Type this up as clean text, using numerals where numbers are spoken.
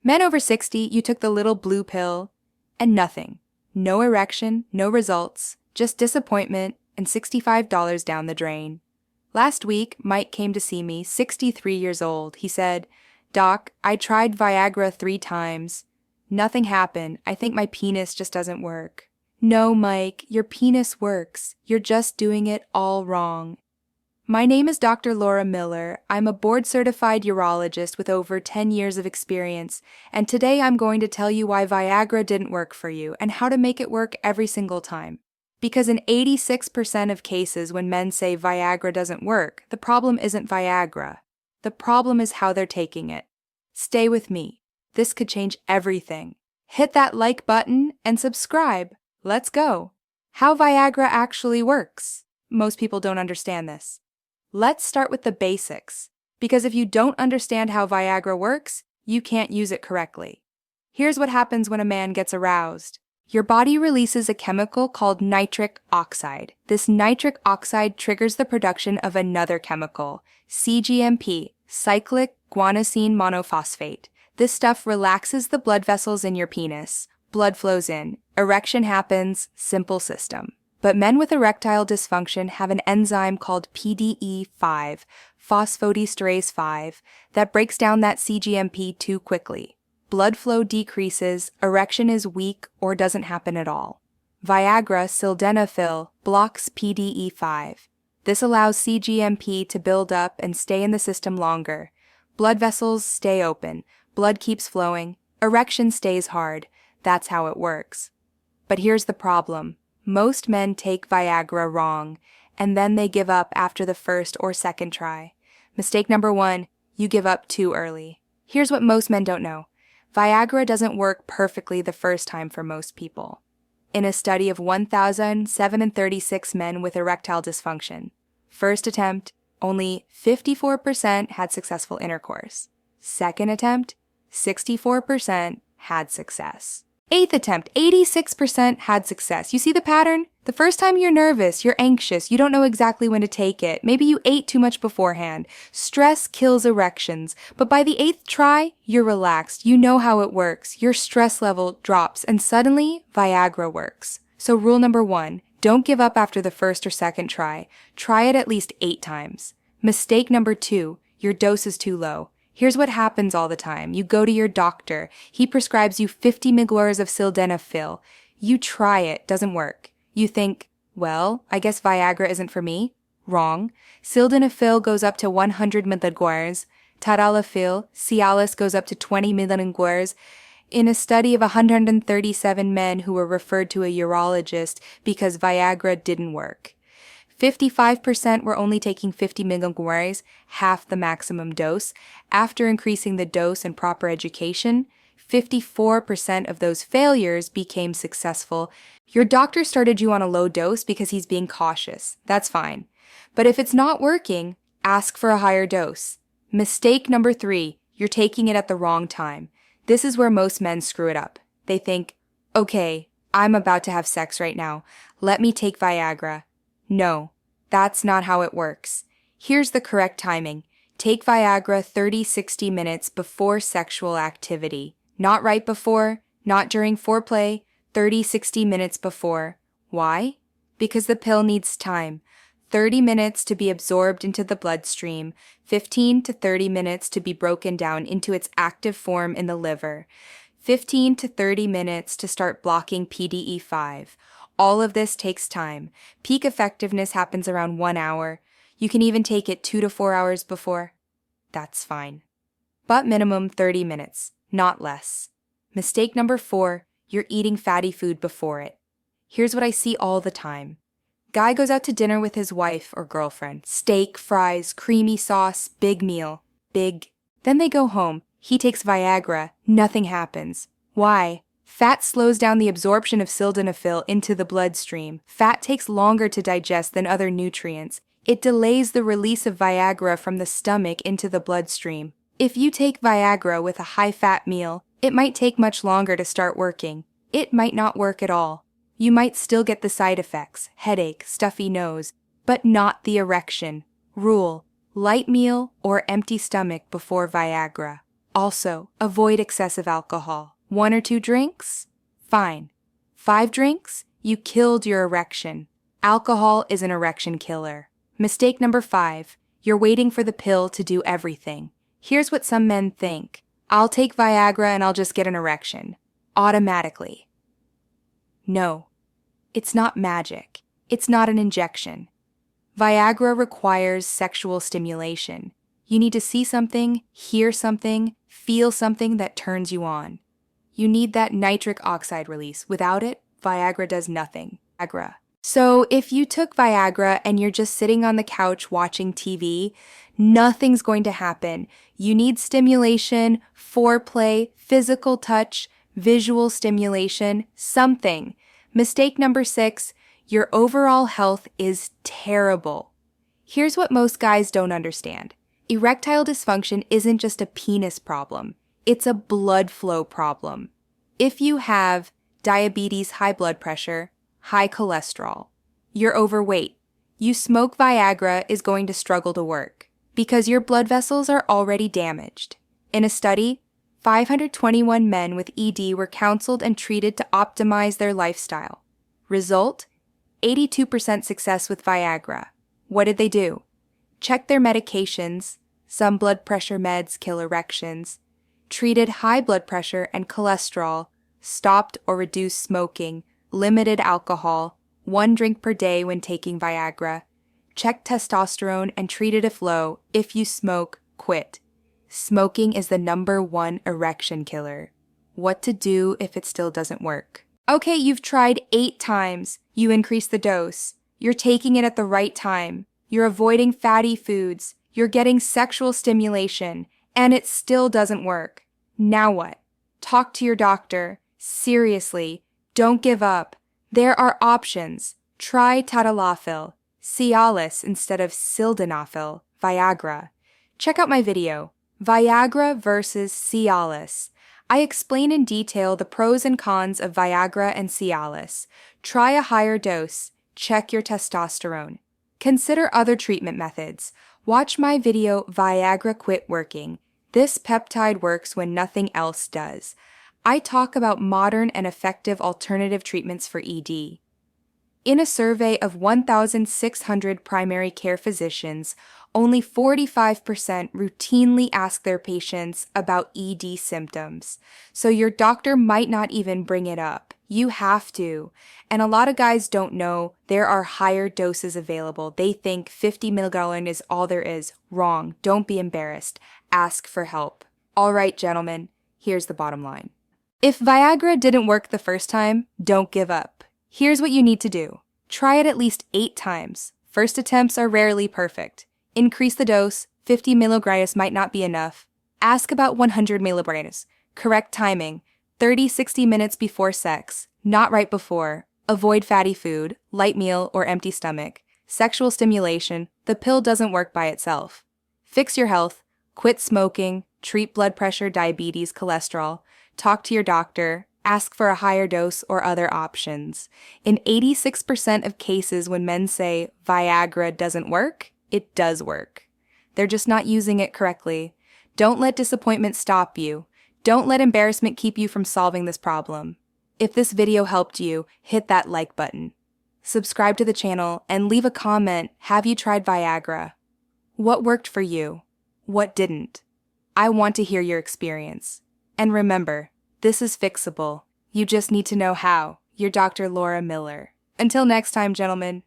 Men over 60, you took the little blue pill, and nothing. No erection, no results, just disappointment and $65 down the drain. Last week, Mike came to see me, 63 years old. He said, "Doc, I tried Viagra 3 times. Nothing happened. I think my penis just doesn't work." No, Mike, your penis works. You're just doing it all wrong. My name is Dr. Laura Miller. I'm a board-certified urologist with over 10 years of experience, and today I'm going to tell you why Viagra didn't work for you and how to make it work every single time. Because in 86% of cases when men say Viagra doesn't work, the problem isn't Viagra. The problem is how they're taking it. Stay with me. This could change everything. Hit that like button and subscribe. Let's go. How Viagra actually works. Most people don't understand this. Let's start with the basics, because if you don't understand how Viagra works, you can't use it correctly. Here's what happens when a man gets aroused. Your body releases a chemical called nitric oxide. This nitric oxide triggers the production of another chemical, CGMP, cyclic guanosine monophosphate. This stuff relaxes the blood vessels in your penis. Blood flows in. Erection happens. Simple system. But men with erectile dysfunction have an enzyme called PDE5, phosphodiesterase 5, that breaks down that CGMP too quickly. Blood flow decreases, erection is weak or doesn't happen at all. Viagra, Sildenafil, blocks PDE5. This allows CGMP to build up and stay in the system longer. Blood vessels stay open, blood keeps flowing, erection stays hard. That's how it works. But here's the problem. Most men take Viagra wrong, and then they give up after the first or second try. Mistake number 1, you give up too early. Here's what most men don't know. Viagra doesn't work perfectly the first time for most people. In a study of 1,736 men with erectile dysfunction, first attempt, only 54% had successful intercourse. Second attempt, 64% had success. 8th attempt, 86% had success. You see the pattern? The first time you're nervous, you're anxious, you don't know exactly when to take it. Maybe you ate too much beforehand. Stress kills erections. But by the 8th try, you're relaxed. You know how it works. Your stress level drops, and suddenly, Viagra works. So rule number 1, don't give up after the first or second try. Try it at least 8 times. Mistake number 2, your dose is too low. Here's what happens all the time. You go to your doctor. He prescribes you 50 mg of sildenafil. You try it, doesn't work. You think, well, I guess Viagra isn't for me. Wrong. Sildenafil goes up to 100 mg. Tadalafil, Cialis goes up to 20 mg. In a study of 137 men who were referred to a urologist because Viagra didn't work. 55% were only taking 50 mg, half the maximum dose. After increasing the dose and proper education, 54% of those failures became successful. Your doctor started you on a low dose because he's being cautious. That's fine. But if it's not working, ask for a higher dose. Mistake number 3, you're taking it at the wrong time. This is where most men screw it up. They think, okay, I'm about to have sex right now. Let me take Viagra. No, that's not how it works. Here's the correct timing. Take Viagra 30-60 minutes before sexual activity. Not right before, not during foreplay, 30-60 minutes before. Why? Because the pill needs time. 30 minutes to be absorbed into the bloodstream, 15 to 30 minutes to be broken down into its active form in the liver, 15 to 30 minutes to start blocking PDE5. All of this takes time. Peak effectiveness happens around 1 hour. You can even take it 2 to 4 hours before. That's fine. But minimum 30 minutes, not less. Mistake number 4, you're eating fatty food before it. Here's what I see all the time. Guy goes out to dinner with his wife or girlfriend. Steak, fries, creamy sauce, big meal. Big. Then they go home. He takes Viagra. Nothing happens. Why? Fat slows down the absorption of sildenafil into the bloodstream. Fat takes longer to digest than other nutrients. It delays the release of Viagra from the stomach into the bloodstream. If you take Viagra with a high-fat meal, it might take much longer to start working. It might not work at all. You might still get the side effects, headache, stuffy nose, but not the erection. Rule: light meal or empty stomach before Viagra. Also, avoid excessive alcohol. 1 or 2 drinks? Fine. 5 drinks? You killed your erection. Alcohol is an erection killer. Mistake number 5. You're waiting for the pill to do everything. Here's what some men think. I'll take Viagra and I'll just get an erection. Automatically. No. It's not magic. It's not an injection. Viagra requires sexual stimulation. You need to see something, hear something, feel something that turns you on. You need that nitric oxide release. Without it, Viagra does nothing. Viagra. So if you took Viagra and you're just sitting on the couch watching TV, nothing's going to happen. You need stimulation, foreplay, physical touch, visual stimulation, something. Mistake number 6, your overall health is terrible. Here's what most guys don't understand. Erectile dysfunction isn't just a penis problem. It's a blood flow problem. If you have diabetes, high blood pressure, high cholesterol, you're overweight, you smoke Viagra is going to struggle to work because your blood vessels are already damaged. In a study, 521 men with ED were counseled and treated to optimize their lifestyle. Result? 82% success with Viagra. What did they do? Check their medications. Some blood pressure meds kill erections. Treated high blood pressure and cholesterol. Stopped or reduced smoking. Limited alcohol. 1 drink per day when taking Viagra. Checked testosterone and treated if low. If you smoke, quit. Smoking is the #1 erection killer. What to do if it still doesn't work? Okay, you've tried 8 times. You increase the dose. You're taking it at the right time. You're avoiding fatty foods. You're getting sexual stimulation. And it still doesn't work. Now what? Talk to your doctor. Seriously, don't give up. There are options. Try Tadalafil, Cialis instead of Sildenafil, Viagra. Check out my video, Viagra versus Cialis. I explain in detail the pros and cons of Viagra and Cialis. Try a higher dose. Check your testosterone. Consider other treatment methods. Watch my video, Viagra Quit Working. This peptide works when nothing else does. I talk about modern and effective alternative treatments for ED. In a survey of 1,600 primary care physicians, only 45% routinely ask their patients about ED symptoms. So your doctor might not even bring it up. You have to. And a lot of guys don't know there are higher doses available. They think 50 milligram is all there is. Wrong. Don't be embarrassed. Ask for help. All right, gentlemen, here's the bottom line. If Viagra didn't work the first time, don't give up. Here's what you need to do. Try it at least 8 times. First attempts are rarely perfect. Increase the dose. 50 milligrams might not be enough. Ask about 100 milligrams. Correct timing. 30-60 minutes before sex, not right before. Avoid fatty food, light meal, or empty stomach. Sexual stimulation. The pill doesn't work by itself. Fix your health. Quit smoking. Treat blood pressure, diabetes, cholesterol. Talk to your doctor. Ask for a higher dose or other options. In 86% of cases when men say Viagra doesn't work, it does work. They're just not using it correctly. Don't let disappointment stop you. Don't let embarrassment keep you from solving this problem. If this video helped you, hit that like button. Subscribe to the channel and leave a comment. Have you tried Viagra? What worked for you? What didn't? I want to hear your experience. And remember, this is fixable. You just need to know how. Your Dr. Laura Miller. Until next time, gentlemen,